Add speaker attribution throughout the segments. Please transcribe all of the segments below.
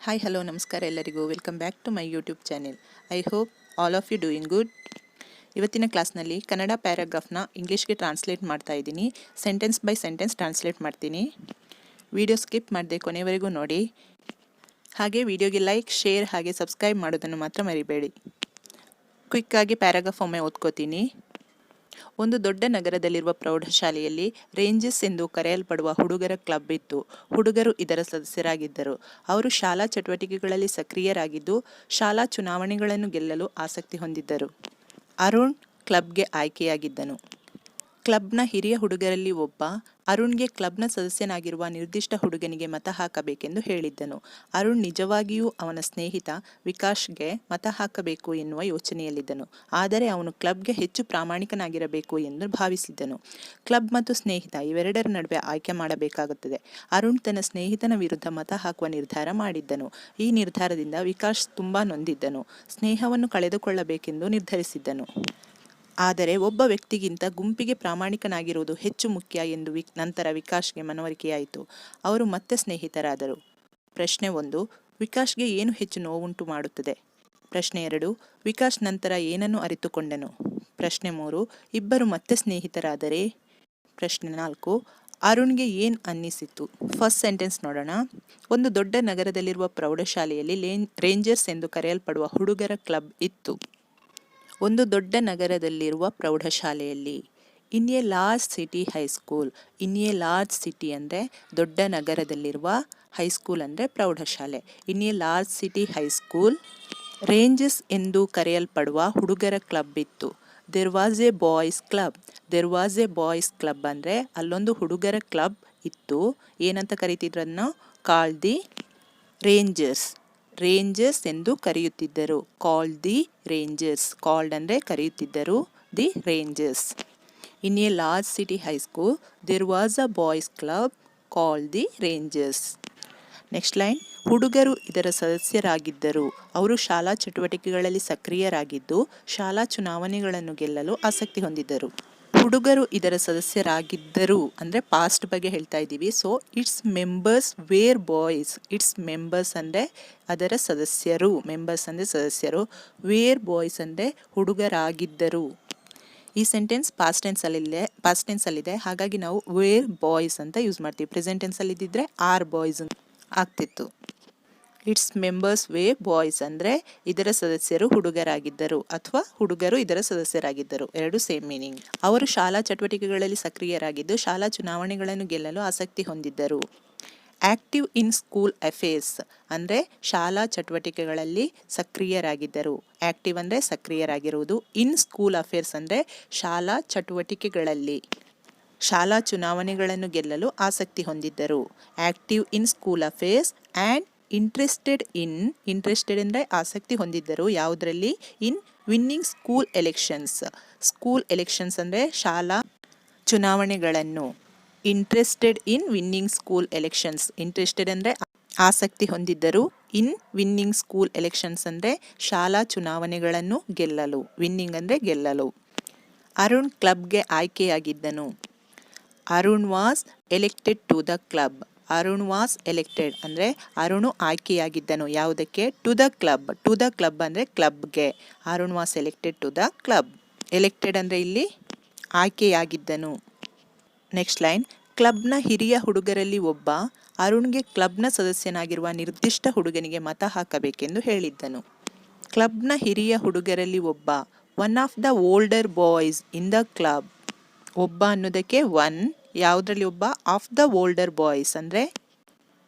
Speaker 1: Hi hello ನಮಸ್ಕಾರ ಎಲ್ಲರಿಗೂ welcome back to my YouTube channel. I hope all of you doing good. ಇವತ್ತಿನ ಕ್ಲಾಸ್ನಲ್ಲಿ ಕನ್ನಡ ಪ್ಯಾರಾಗ್ರಾಫ್ನ ಇಂಗ್ಲೀಷ್ಗೆ ಟ್ರಾನ್ಸ್ಲೇಟ್ ಮಾಡ್ತಾ ಇದ್ದೀನಿ. ಸೆಂಟೆನ್ಸ್ ಬೈ ಸೆಂಟೆನ್ಸ್ ಟ್ರಾನ್ಸ್ಲೇಟ್ ಮಾಡ್ತೀನಿ. ವಿಡಿಯೋ ಸ್ಕಿಪ್ ಮಾಡದೆ ಕೊನೆವರೆಗೂ ನೋಡಿ. ಹಾಗೆ ವಿಡಿಯೋಗೆ ಲೈಕ್, ಶೇರ್ ಹಾಗೆ ಸಬ್ಸ್ಕ್ರೈಬ್ ಮಾಡೋದನ್ನು ಮಾತ್ರ ಮರಿಬೇಡಿ. ಕ್ವಿಕ್ಕಾಗಿ ಪ್ಯಾರಾಗ್ರಾಫ್ ಒಮ್ಮೆ ಓದ್ಕೋತೀನಿ. ಒಂದು ದೊಡ್ಡ ನಗರದಲ್ಲಿರುವ ಪ್ರೌಢಶಾಲೆಯಲ್ಲಿ ರೇಂಜರ್ಸ್ ಎಂದು ಕರೆಯಲ್ಪಡುವ ಹುಡುಗರ ಕ್ಲಬ್ ಇತ್ತು. ಹುಡುಗರು ಇದರ ಸದಸ್ಯರಾಗಿದ್ದರು. ಅವರು ಶಾಲಾ ಚಟುವಟಿಕೆಗಳಲ್ಲಿ ಸಕ್ರಿಯರಾಗಿದ್ದು, ಶಾಲಾ ಚುನಾವಣೆಗಳನ್ನು ಗೆಲ್ಲಲು ಆಸಕ್ತಿ ಹೊಂದಿದ್ದರು. ಅರುಣ್ ಕ್ಲಬ್ಗೆ ಆಯ್ಕೆಯಾಗಿದ್ದನು. ಕ್ಲಬ್ನ ಹಿರಿಯ ಹುಡುಗರಲ್ಲಿ ಒಬ್ಬ ಅರುಣ್ಗೆ ಕ್ಲಬ್ನ ಸದಸ್ಯನಾಗಿರುವ ನಿರ್ದಿಷ್ಟ ಹುಡುಗನಿಗೆ ಮತ ಹಾಕಬೇಕೆಂದು ಹೇಳಿದ್ದನು. ಅರುಣ್ ನಿಜವಾಗಿಯೂ ಅವನ ಸ್ನೇಹಿತ ವಿಕಾಶ್ಗೆ ಮತ ಹಾಕಬೇಕು ಎನ್ನುವ ಯೋಚನೆಯಲ್ಲಿದ್ದನು. ಆದರೆ ಅವನು ಕ್ಲಬ್ಗೆ ಹೆಚ್ಚು ಪ್ರಾಮಾಣಿಕನಾಗಿರಬೇಕು ಎಂದು ಭಾವಿಸಿದ್ದನು. ಕ್ಲಬ್ ಮತ್ತು ಸ್ನೇಹಿತ ಇವೆರಡರ ನಡುವೆ ಆಯ್ಕೆ ಮಾಡಬೇಕಾಗುತ್ತದೆ. ಅರುಣ್ ತನ್ನ ಸ್ನೇಹಿತನ ವಿರುದ್ಧ ಮತ ಹಾಕುವ ನಿರ್ಧಾರ ಮಾಡಿದ್ದನು. ಈ ನಿರ್ಧಾರದಿಂದ ವಿಕಾಶ್ ತುಂಬಾ ನೊಂದಿದ್ದನು. ಸ್ನೇಹವನ್ನು ಕಳೆದುಕೊಳ್ಳಬೇಕೆಂದು ನಿರ್ಧರಿಸಿದ್ದನು. ಆದರೆ ಒಬ್ಬ ವ್ಯಕ್ತಿಗಿಂತ ಗುಂಪಿಗೆ ಪ್ರಾಮಾಣಿಕನಾಗಿರುವುದು ಹೆಚ್ಚು ಮುಖ್ಯ ಎಂದು ನಂತರ ವಿಕಾಶ್ಗೆ ಮನವರಿಕೆಯಾಯಿತು. ಅವರು ಮತ್ತೆ ಸ್ನೇಹಿತರಾದರು. ಪ್ರಶ್ನೆ 1, ವಿಕಾಶ್ಗೆ ಏನು ಹೆಚ್ಚು ನೋವುಂಟು ಮಾಡುತ್ತದೆ? ಪ್ರಶ್ನೆ 2, ವಿಕಾಶ್ ನಂತರ ಏನನ್ನು ಅರಿತುಕೊಂಡನು? ಪ್ರಶ್ನೆ 3, ಇಬ್ಬರು ಮತ್ತೆ ಸ್ನೇಹಿತರಾದರೆ? ಪ್ರಶ್ನೆ 4, ಅರುಣ್ಗೆ ಏನು ಅನ್ನಿಸಿತು? ಫಸ್ಟ್ ಸೆಂಟೆನ್ಸ್ ನೋಡೋಣ. ಒಂದು ದೊಡ್ಡ ನಗರದಲ್ಲಿರುವ ಪ್ರೌಢಶಾಲೆಯಲ್ಲಿ ರೇಂಜರ್ಸ್ ಎಂದು ಕರೆಯಲ್ಪಡುವ ಹುಡುಗರ ಕ್ಲಬ್ ಇತ್ತು. ಒಂದು ದೊಡ್ಡ ನಗರದಲ್ಲಿರುವ ಪ್ರೌಢಶಾಲೆಯಲ್ಲಿ. In a large city high school. In a large city ಅಂದರೆ ದೊಡ್ಡ ನಗರದಲ್ಲಿರುವ, ಹೈಸ್ಕೂಲ್ ಅಂದರೆ ಪ್ರೌಢಶಾಲೆ. In a large city high school rangers ಎಂದು ಕರೆಯಲ್ಪಡುವ ಹುಡುಗರ ಕ್ಲಬ್ ಇತ್ತು. There was a boys club. There was a boys club ಅಂದರೆ ಅಲ್ಲೊಂದು ಹುಡುಗರ ಕ್ಲಬ್ ಇತ್ತು. ಏನಂತ ಕರೀತಿದ್ರನ್ನು? Called the rangers. ರೇಂಜರ್ಸ್ ಎಂದು ಕರೆಯುತ್ತಿದ್ದರು. Called the rangers. ಕಾಲ್ಡ್ ಅಂದರೆ ಕರೆಯುತ್ತಿದ್ದರು. The rangers. In a large city high school there was a boys club called the rangers. Next line. ಹುಡುಗರು ಇದರ ಸದಸ್ಯರಾಗಿದ್ದರು. ಅವರು ಶಾಲಾ ಚಟುವಟಿಕೆಗಳಲ್ಲಿ ಸಕ್ರಿಯರಾಗಿದ್ದು, ಶಾಲಾ ಚುನಾವಣೆಗಳನ್ನು ಗೆಲ್ಲಲು ಆಸಕ್ತಿ ಹೊಂದಿದ್ದರು. ಹುಡುಗರು ಇದರ ಸದಸ್ಯರಾಗಿದ್ದರು ಅಂದರೆ ಪಾಸ್ಟ್ ಬಗ್ಗೆ ಹೇಳ್ತಾ ಇದ್ದೀವಿ. So its members were boys. Its members ಅಂದರೆ ಅದರ ಸದಸ್ಯರು. ಮೆಂಬರ್ಸ್ ಅಂದರೆ ಸದಸ್ಯರು. ವೇರ್ ಬಾಯ್ಸ್ ಅಂದರೆ ಹುಡುಗರಾಗಿದ್ದರು. ಈ ಸೆಂಟೆನ್ಸ್ ಪಾಸ್ಟ್ ಟೆನ್ಸಲ್ಲಿದೆ. ಹಾಗಾಗಿ ನಾವು ವೇರ್ ಬಾಯ್ಸ್ ಅಂತ ಯೂಸ್ ಮಾಡ್ತೀವಿ. ಪ್ರೆಸೆಂಟ್ ಟೆನ್ಸಲ್ಲಿ ಇದ್ದಿದ್ರೆ ಆರ್ ಬಾಯ್ಸ್ ಆಗ್ತಿತ್ತು. ಇಟ್ಸ್ ಮೆಂಬರ್ಸ್ ವೇ ಬಾಯ್ಸ್ ಅಂದರೆ ಇದರ ಸದಸ್ಯರು ಹುಡುಗರಾಗಿದ್ದರು ಅಥವಾ ಹುಡುಗರು ಇದರ ಸದಸ್ಯರಾಗಿದ್ದರು. ಎರಡು ಸೇಮ್ ಮೀನಿಂಗ್. ಅವರು ಶಾಲಾ ಚಟುವಟಿಕೆಗಳಲ್ಲಿ ಸಕ್ರಿಯರಾಗಿದ್ದು, ಶಾಲಾ ಚುನಾವಣೆಗಳನ್ನು ಗೆಲ್ಲಲು ಆಸಕ್ತಿ ಹೊಂದಿದ್ದರು. ಆಕ್ಟಿವ್ ಇನ್ ಸ್ಕೂಲ್ ಅಫೇರ್ಸ್ ಅಂದರೆ ಶಾಲಾ ಚಟುವಟಿಕೆಗಳಲ್ಲಿ ಸಕ್ರಿಯರಾಗಿದ್ದರು. ಆಕ್ಟಿವ್ ಅಂದರೆ ಸಕ್ರಿಯರಾಗಿರುವುದು. ಇನ್ ಸ್ಕೂಲ್ ಅಫೇರ್ಸ್ ಅಂದರೆ ಶಾಲಾ ಚಟುವಟಿಕೆಗಳಲ್ಲಿ, ಶಾಲಾ ಚುನಾವಣೆಗಳನ್ನು ಗೆಲ್ಲಲು ಆಸಕ್ತಿ ಹೊಂದಿದ್ದರು. Active in school affairs and interested ಅಂದರೆ ಆಸಕ್ತಿ ಹೊಂದಿದ್ದರು. ಯಾವುದರಲ್ಲಿ? In winning school elections. School elections ಅಂದರೆ ಶಾಲಾ ಚುನಾವಣೆಗಳನ್ನು. Interested in winning school elections. Interested ಅಂದರೆ ಆಸಕ್ತಿ ಹೊಂದಿದ್ದರು. ಇನ್ ವಿನ್ನಿಂಗ್ ಸ್ಕೂಲ್ ಎಲೆಕ್ಷನ್ಸ್ ಅಂದರೆ ಶಾಲಾ ಚುನಾವಣೆಗಳನ್ನು ಗೆಲ್ಲಲು. ವಿನ್ನಿಂಗ್ ಅಂದರೆ ಗೆಲ್ಲಲು. ಅರುಣ್ ಕ್ಲಬ್ಗೆ ಆಯ್ಕೆಯಾಗಿದ್ದನು. Arun was elected to the club. Arun was elected ಅಂದರೆ ಅರುಣು ಆಯ್ಕೆಯಾಗಿದ್ದನು. ಯಾವುದಕ್ಕೆ? To the club. To the club ಅಂದರೆ ಕ್ಲಬ್ಗೆ. Arun was elected to the club. Elected ಅಂದರೆ ಇಲ್ಲಿ ಆಯ್ಕೆಯಾಗಿದ್ದನು. Next line. ಕ್ಲಬ್ನ ಹಿರಿಯ ಹುಡುಗರಲ್ಲಿ ಒಬ್ಬ ಅರುಣ್ಗೆ ಕ್ಲಬ್ನ ಸದಸ್ಯನಾಗಿರುವ ನಿರ್ದಿಷ್ಟ ಹುಡುಗನಿಗೆ ಮತ ಹಾಕಬೇಕೆಂದು ಹೇಳಿದ್ದನು. ಕ್ಲಬ್ನ ಹಿರಿಯ ಹುಡುಗರಲ್ಲಿ ಒಬ್ಬ. One of the older boys in the club. ಒಬ್ಬ ಅನ್ನೋದಕ್ಕೆ ಒನ್. ಯಾವುದರಲ್ಲಿ ಒಬ್ಬ? ಆಫ್ ದ ಓಲ್ಡರ್ ಬಾಯ್ಸ್ ಅಂದರೆ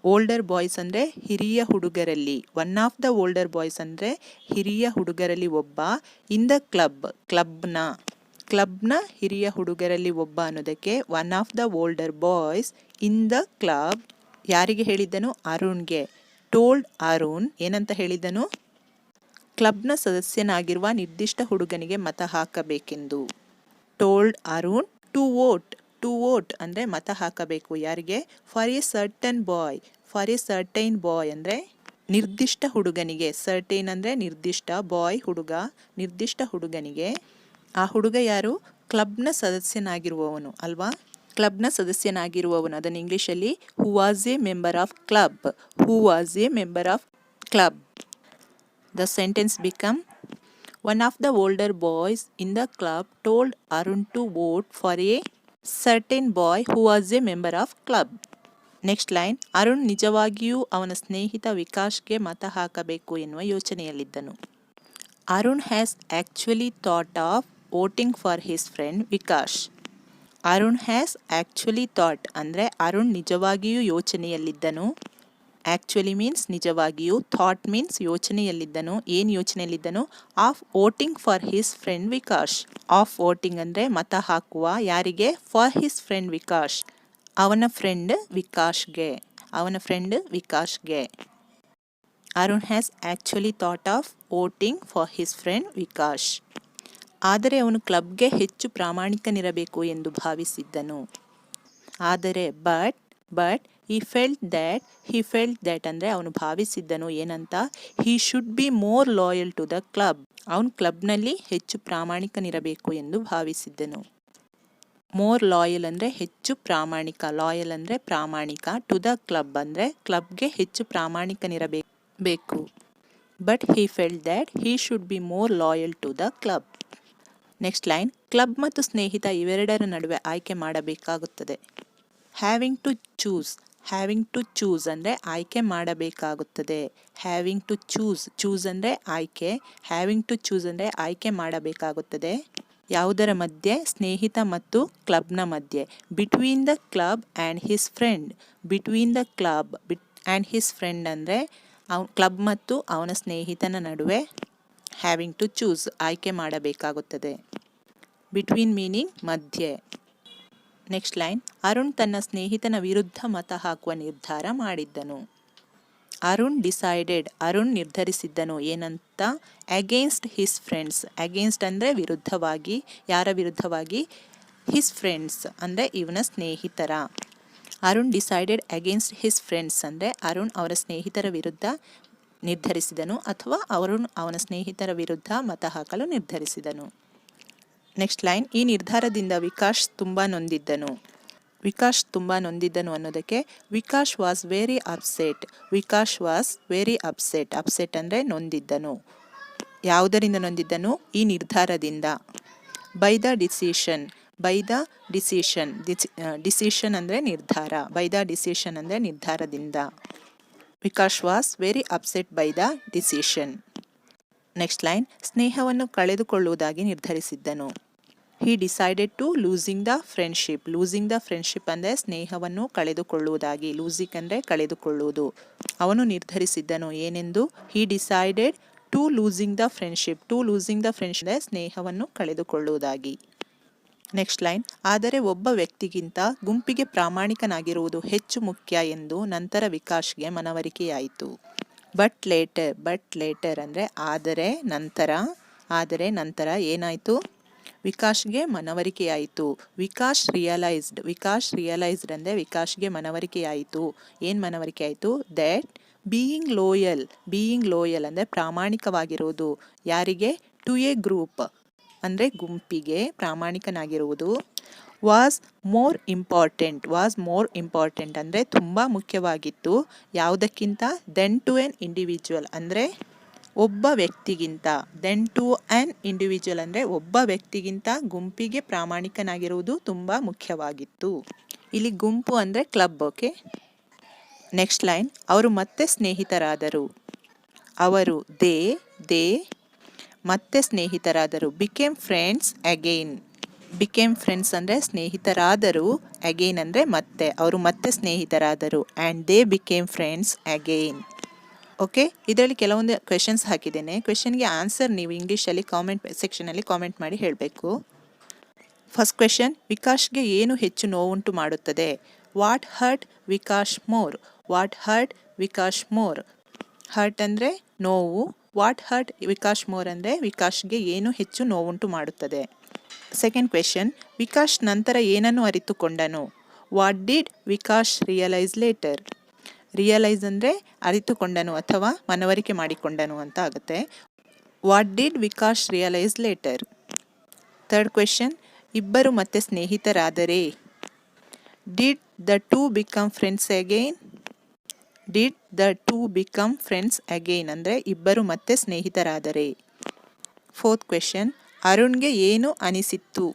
Speaker 1: ಓಲ್ಡರ್ ಬಾಯ್ಸ್ ಅಂದರೆ ಹಿರಿಯ ಹುಡುಗರಲ್ಲಿ. One of the older boys ಅಂದರೆ ಹಿರಿಯ ಹುಡುಗರಲ್ಲಿ ಒಬ್ಬ. In the club. ಕ್ಲಬ್ನ ಹಿರಿಯ ಹುಡುಗರಲ್ಲಿ ಒಬ್ಬ ಅನ್ನೋದಕ್ಕೆ one of the older boys in the club. ಯಾರಿಗೆ ಹೇಳಿದ್ದನು? ಅರುಣ್ಗೆ. ಟೋಲ್ಡ್ ಅರುಣ್. ಏನಂತ ಹೇಳಿದ್ದನು? ಕ್ಲಬ್ನ ಸದಸ್ಯನಾಗಿರುವ ನಿರ್ದಿಷ್ಟ ಹುಡುಗನಿಗೆ ಮತ ಹಾಕಬೇಕೆಂದು. Told Arun to vote. To vote ಅಂದರೆ ಮತ ಹಾಕಬೇಕು. ಯಾರಿಗೆ? For a certain boy. For a certain boy ಅಂದರೆ ನಿರ್ದಿಷ್ಟ ಹುಡುಗನಿಗೆ. ಸರ್ಟೈನ್ ಅಂದರೆ ನಿರ್ದಿಷ್ಟ, ಬಾಯ್ ಹುಡುಗ, ನಿರ್ದಿಷ್ಟ ಹುಡುಗನಿಗೆ. ಆ ಹುಡುಗ ಯಾರು? ಕ್ಲಬ್ನ ಸದಸ್ಯನಾಗಿರುವವನು ಅಲ್ವಾ? ಕ್ಲಬ್ನ ಸದಸ್ಯನಾಗಿರುವವನು. ಅದನ್ನು ಇಂಗ್ಲೀಷಲ್ಲಿ who was A member of club. Who was A member of club. The sentence become, one of the older boys in the club told Arun to vote for a certain boy who was a member of club. Next line, Arun ನಿಜವಾಗಿಯೂ ಅವನ ಸ್ನೇಹಿತ ವಿಕಾಶ್ಗೆ ಮತ ಹಾಕಬೇಕು ಎನ್ನುವ ಯೋಚನೆಯಲ್ಲಿದ್ದನು. Arun has actually thought of voting for his friend Vikash. Arun has actually thought ಅಂದರೆ ಅರುಣ್ ನಿಜವಾಗಿಯೂ ಯೋಚನೆಯಲ್ಲಿದ್ದನು. ಆ್ಯಕ್ಚುಲಿ ಮೀನ್ಸ್ ನಿಜವಾಗಿಯೂ, ಥಾಟ್ ಮೀನ್ಸ್ ಯೋಚನೆಯಲ್ಲಿದ್ದನು. ಏನು ಯೋಚನೆಯಲ್ಲಿದ್ದನು? Of voting for his friend Vikash. Of voting ಅಂದರೆ ಮತ ಹಾಕುವ, ಯಾರಿಗೆ? ಫಾರ್ ಹಿಸ್ ಫ್ರೆಂಡ್ ವಿಕಾಶ್, ಅವನ ಫ್ರೆಂಡ್ ವಿಕಾಶ್ಗೆ. ಅವನ ಫ್ರೆಂಡ್ ವಿಕಾಶ್ಗೆ. Arun has actually thought of voting for his friend Vikash. ಆದರೆ ಅವನು ಕ್ಲಬ್ಗೆ ಹೆಚ್ಚು ಪ್ರಾಮಾಣಿಕನಿರಬೇಕು ಎಂದು ಭಾವಿಸಿದ್ದನು. ಆದರೆ ಬಟ್ he felt that ಅಂದರೆ ಅವನು ಭಾವಿಸಿದ್ದನು ಏನಂತ? he should be more loyal to the club. ಅವನು ಕ್ಲಬ್ನಲ್ಲಿ ಹೆಚ್ಚು ಪ್ರಾಮಾಣಿಕನಿರಬೇಕು ಎಂದು ಭಾವಿಸಿದ್ದನು. ಮೋರ್ ಲಾಯಲ್ ಅಂದರೆ ಹೆಚ್ಚು ಪ್ರಾಮಾಣಿಕ, ಲಾಯಲ್ ಅಂದರೆ ಪ್ರಾಮಾಣಿಕ, ಟು ದ ಕ್ಲಬ್ ಅಂದರೆ ಕ್ಲಬ್ಗೆ ಹೆಚ್ಚು ಪ್ರಾಮಾಣಿಕನಿರಬೇಕು. But he felt that he should be more loyal to the club. Next line, club ಮತ್ತು ಸ್ನೇಹಿತ ಇವೆರಡರ ನಡುವೆ ಆಯ್ಕೆ ಮಾಡಬೇಕಾಗುತ್ತದೆ. ಹ್ಯಾವಿಂಗ್ ಟು ಚೂಸ್ ಅಂದರೆ ಆಯ್ಕೆ ಮಾಡಬೇಕಾಗುತ್ತದೆ. ಹ್ಯಾವಿಂಗ್ ಟು ಚೂಸ್ ಅಂದರೆ ಆಯ್ಕೆ. ಹ್ಯಾವಿಂಗ್ ಟು ಚೂಸ್ ಅಂದರೆ ಆಯ್ಕೆ ಮಾಡಬೇಕಾಗುತ್ತದೆ. ಯಾವುದರ ಮಧ್ಯೆ? ಸ್ನೇಹಿತ ಮತ್ತು ಕ್ಲಬ್ನ ಮಧ್ಯೆ. Between the club and his friend. Between the club and his friend ಅಂದರೆ ಕ್ಲಬ್ ಮತ್ತು ಅವನ ಸ್ನೇಹಿತನ ನಡುವೆ ಹ್ಯಾವಿಂಗ್ ಟು ಚೂಸ್ ಆಯ್ಕೆ ಮಾಡಬೇಕಾಗುತ್ತದೆ. ಬಿಟ್ವೀನ್ ಮೀನಿಂಗ್ ಮಧ್ಯೆ. ನೆಕ್ಸ್ಟ್ ಲೈನ್, ಅರುಣ್ ತನ್ನ ಸ್ನೇಹಿತನ ವಿರುದ್ಧ ಮತ ಹಾಕುವ ನಿರ್ಧಾರ ಮಾಡಿದ್ದನು. ಅರುಣ್ ನಿರ್ಧರಿಸಿದ್ದನು ಏನಂತ? Against his friends. ಅಗೇನ್ಸ್ಟ್ ಅಂದರೆ ವಿರುದ್ಧವಾಗಿ. ಯಾರ ವಿರುದ್ಧವಾಗಿ? ಹಿಸ್ ಫ್ರೆಂಡ್ಸ್ ಅಂದರೆ ಇವನ ಸ್ನೇಹಿತರ. Arun decided against his friends ಅಂದರೆ ಅರುಣ್ ಅವರ ಸ್ನೇಹಿತರ ವಿರುದ್ಧ ನಿರ್ಧರಿಸಿದನು, ಅಥವಾ ಅರುಣ್ ಅವನ ಸ್ನೇಹಿತರ ವಿರುದ್ಧ ಮತ ಹಾಕಲು ನಿರ್ಧರಿಸಿದನು. ನೆಕ್ಸ್ಟ್ ಲೈನ್, ಈ ನಿರ್ಧಾರದಿಂದ ವಿಕಾಶ್ ತುಂಬ ನೊಂದಿದ್ದನು. ಅನ್ನೋದಕ್ಕೆ Vikash was very upset. Upset ಅಂದರೆ ನೊಂದಿದ್ದನು. ಯಾವುದರಿಂದ ನೊಂದಿದ್ದನು? ಈ ನಿರ್ಧಾರದಿಂದ. ಬೈ ದ ಡಿಸಿಷನ್ ಅಂದರೆ ನಿರ್ಧಾರ. ಬೈ ದ ಡಿಸಿಷನ್ ಅಂದರೆ ನಿರ್ಧಾರದಿಂದ. Vikash was very upset by the decision. Next line, ಸ್ನೇಹವನ್ನು ಕಳೆದುಕೊಳ್ಳುವುದಾಗಿ ನಿರ್ಧರಿಸಿದ್ದನು. He decided to losing the friendship ಅಂದರೆ ಸ್ನೇಹವನ್ನು ಕಳೆದುಕೊಳ್ಳುವುದಾಗಿ. ಲೂಸಿಂಗ್ ಅಂದರೆ ಕಳೆದುಕೊಳ್ಳುವುದು. ಅವನು ನಿರ್ಧರಿಸಿದ್ದನು ಏನೆಂದು? He decided to losing the friendship ಅಂದರೆ ಸ್ನೇಹವನ್ನು ಕಳೆದುಕೊಳ್ಳುವುದಾಗಿ. ನೆಕ್ಸ್ಟ್ ಲೈನ್, ಆದರೆ ಒಬ್ಬ ವ್ಯಕ್ತಿಗಿಂತ ಗುಂಪಿಗೆ ಪ್ರಾಮಾಣಿಕನಾಗಿರುವುದು ಹೆಚ್ಚು ಮುಖ್ಯ ಎಂದು ನಂತರ ವಿಕಾಶ್ಗೆ ಮನವರಿಕೆಯಾಯಿತು. ಬಟ್ ಲೇಟರ್ ಅಂದರೆ ಆದರೆ ನಂತರ ಏನಾಯಿತು? ವಿಕಾಶ್ಗೆ ಮನವರಿಕೆಯಾಯಿತು. ವಿಕಾಶ್ ರಿಯಲೈಸ್ಡ್ ಅಂದರೆ ವಿಕಾಶ್ಗೆ ಮನವರಿಕೆಯಾಯಿತು. ಏನು ಮನವರಿಕೆಯಾಯಿತು? ದ್ಯಾಟ್ ಬೀಯಿಂಗ್ ಲೋಯಲ್ ಅಂದರೆ ಪ್ರಾಮಾಣಿಕವಾಗಿರುವುದು. ಯಾರಿಗೆ? ಟು ಎ ಗ್ರೂಪ್ ಅಂದರೆ ಗುಂಪಿಗೆ ಪ್ರಾಮಾಣಿಕನಾಗಿರುವುದು. ವಾಸ್ ಮೋರ್ ಇಂಪಾರ್ಟೆಂಟ್ ಅಂದರೆ ತುಂಬ ಮುಖ್ಯವಾಗಿತ್ತು. ಯಾವುದಕ್ಕಿಂತ? ದೆನ್ ಟು ಎನ್ ಇಂಡಿವಿಜುವಲ್ ಅಂದರೆ ಒಬ್ಬ ವ್ಯಕ್ತಿಗಿಂತ. ದೆನ್ ಟು ಆನ್ ಇಂಡಿವಿಜುವಲ್ ಅಂದರೆ ಒಬ್ಬ ವ್ಯಕ್ತಿಗಿಂತ ಗುಂಪಿಗೆ ಪ್ರಾಮಾಣಿಕನಾಗಿರುವುದು ತುಂಬ ಮುಖ್ಯವಾಗಿತ್ತು. ಇಲ್ಲಿ ಗುಂಪು ಅಂದರೆ ಕ್ಲಬ್. ಓಕೆ. ನೆಕ್ಸ್ಟ್ ಲೈನ್, ಅವರು ಮತ್ತೆ ಸ್ನೇಹಿತರಾದರು. ದೇ ಮತ್ತೆ ಸ್ನೇಹಿತರಾದರು. ಬಿಕೇಮ್ ಫ್ರೆಂಡ್ಸ್ ಅಂದರೆ ಸ್ನೇಹಿತರಾದರು. ಅಗೈನ್ ಅಂದರೆ ಮತ್ತೆ. ಅವರು ಮತ್ತೆ ಸ್ನೇಹಿತರಾದರು. And they became friends again. Okay. ಇದರಲ್ಲಿ ಕೆಲವೊಂದು ಕ್ವೆಶನ್ಸ್ ಹಾಕಿದ್ದೇನೆ. ಕ್ವೆಶನ್ಗೆ ಆನ್ಸರ್ ನೀವು ಇಂಗ್ಲೀಷಲ್ಲಿ ಕಾಮೆಂಟ್ ಸೆಕ್ಷನಲ್ಲಿ ಕಾಮೆಂಟ್ ಮಾಡಿ ಹೇಳಬೇಕು. ಫಸ್ಟ್ ಕ್ವೆಶನ್, ವಿಕಾಶ್ಗೆ ಏನು ಹೆಚ್ಚು ನೋವುಂಟು ಮಾಡುತ್ತದೆ? What hurt Vikash more? Hurt ಅಂದರೆ ನೋವು. ವಾಟ್ ಹರ್ಟ್ ವಿಕಾಶ್ ಮೋರ್ ಅಂದರೆ ವಿಕಾಶ್ಗೆ ಏನು ಹೆಚ್ಚು ನೋವುಂಟು ಮಾಡುತ್ತದೆ. ಸೆಕೆಂಡ್ ಕ್ವೆಶನ್, ವಿಕಾಶ್ ನಂತರ ಏನನ್ನು ಅರಿತುಕೊಂಡನು? What did Vikash realise later? Realise ಅಂದರೆ ಅರಿತುಕೊಂಡನು ಅಥವಾ ಮನವರಿಕೆ ಮಾಡಿಕೊಂಡನು ಅಂತ ಆಗುತ್ತೆ. What did Vikash realise later? Third question, ಇಬ್ಬರು ಮತ್ತೆ ಸ್ನೇಹಿತರಾದರೆ? Did the two become friends again? Did the two become friends again ಅಂದರೆ ಇಬ್ಬರು ಮತ್ತೆ ಸ್ನೇಹಿತರಾದರೆ. ಫೋರ್ತ್ ಕ್ವೆಶನ್, ಅರುಣ್ಗೆ ಏನು ಅನಿಸಿತ್ತು?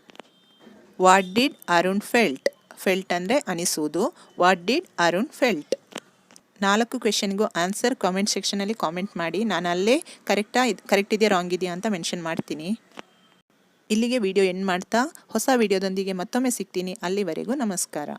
Speaker 1: What did Arun felt? Felt ಅಂದರೆ ಅನಿಸುವುದು. What did Arun felt? 4 ಕ್ವೆಶನ್ಗೂ ಆನ್ಸರ್ ಕಾಮೆಂಟ್ ಸೆಕ್ಷನಲ್ಲಿ ಕಾಮೆಂಟ್ ಮಾಡಿ. ನಾನು ಅಲ್ಲೇ ಕರೆಕ್ಟ್ ಇದೆಯಾ ರಾಂಗ್ ಇದೆಯಾ ಅಂತ ಮೆನ್ಷನ್ ಮಾಡ್ತೀನಿ. ಇಲ್ಲಿಗೆ ವಿಡಿಯೋ ಎಂಡ್ ಮಾಡ್ತಾ ಹೊಸ ವಿಡಿಯೋದೊಂದಿಗೆ ಮತ್ತೊಮ್ಮೆ ಸಿಗ್ತೀನಿ. ಅಲ್ಲಿವರೆಗೂ ನಮಸ್ಕಾರ.